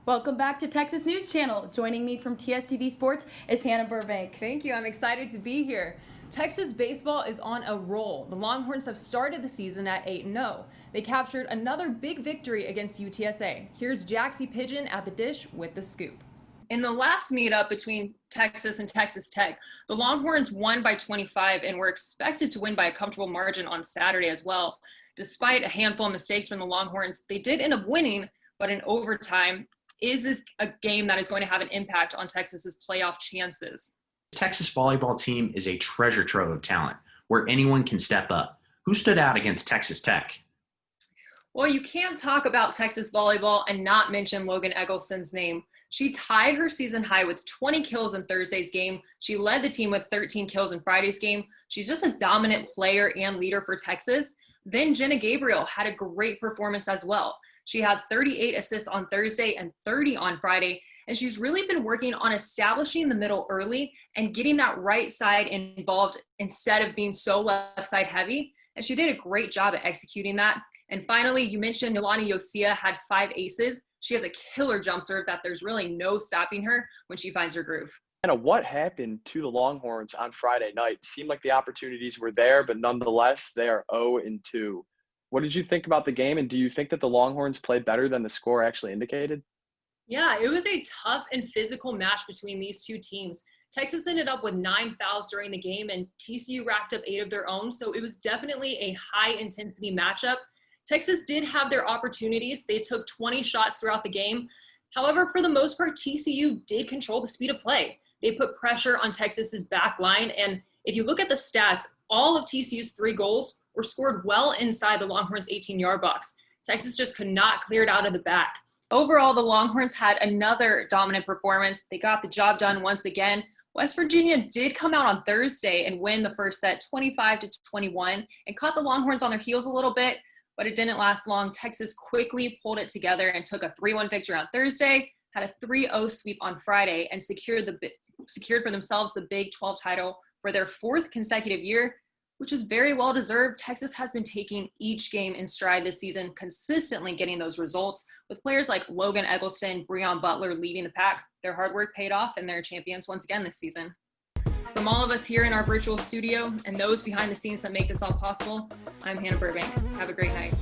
Welcome back to Texas News Channel. Joining me from TSTV Sports is Hannah Burbank. Thank you. I'm excited to be here. Texas baseball is on a roll. The Longhorns have started the season at 8-0. They captured another big victory against UTSA. Here's Jaxie Pigeon at the dish with the scoop. In the last meetup between Texas and Texas Tech, the Longhorns won by 25 and were expected to win by a comfortable margin on Saturday as well. Despite a handful of mistakes from the Longhorns, they did end up winning, but in overtime. Is this a game that is going to have an impact on Texas's playoff chances? Texas volleyball team is a treasure trove of talent where anyone can step up. Who stood out against Texas Tech? Well, you can't talk about Texas volleyball and not mention Logan Eggleston's name. She tied her season high with 20 kills in Thursday's game. She led the team with 13 kills in Friday's game. She's just a dominant player and leader for Texas. Then Jenna Gabriel had a great performance as well. She had 38 assists on Thursday and 30 on Friday, and she's really been working on establishing the middle early and getting that right side involved instead of being so left side heavy, and she did a great job at executing that. And finally, you mentioned Yolani Yosia had 5 aces. She has a killer jump serve that there's really no stopping her when she finds her groove. What happened to the Longhorns on Friday night? Seemed like the opportunities were there, but nonetheless, they are 0-2. What did you think about the game, and do you think that the Longhorns played better than the score actually indicated? Yeah, it was a tough and physical match between these two teams. Texas ended up with 9 fouls during the game, and TCU racked up 8 of their own, so it was definitely a high-intensity matchup. Texas did have their opportunities. They took 20 shots throughout the game. However, for the most part, TCU did control the speed of play. They put pressure on Texas's back line, and if you look at the stats, all of TCU's 3 goals were scored well inside the Longhorns' 18-yard box. Texas just could not clear it out of the back. Overall, the Longhorns had another dominant performance. They got the job done once again. West Virginia did come out on Thursday and win the first set 25-21 and caught the Longhorns on their heels a little bit, but it didn't last long. Texas quickly pulled it together and took a 3-1 victory on Thursday, had a 3-0 sweep on Friday, and secured for themselves the Big 12 title for their 4th consecutive year, which is very well deserved. Texas has been taking each game in stride this season, consistently getting those results, with players like Logan Eggleston, Breon Butler leading the pack. Their hard work paid off, and they're champions once again this season. From all of us here in our virtual studio and those behind the scenes that make this all possible, I'm Hannah Burbank. Have a great night.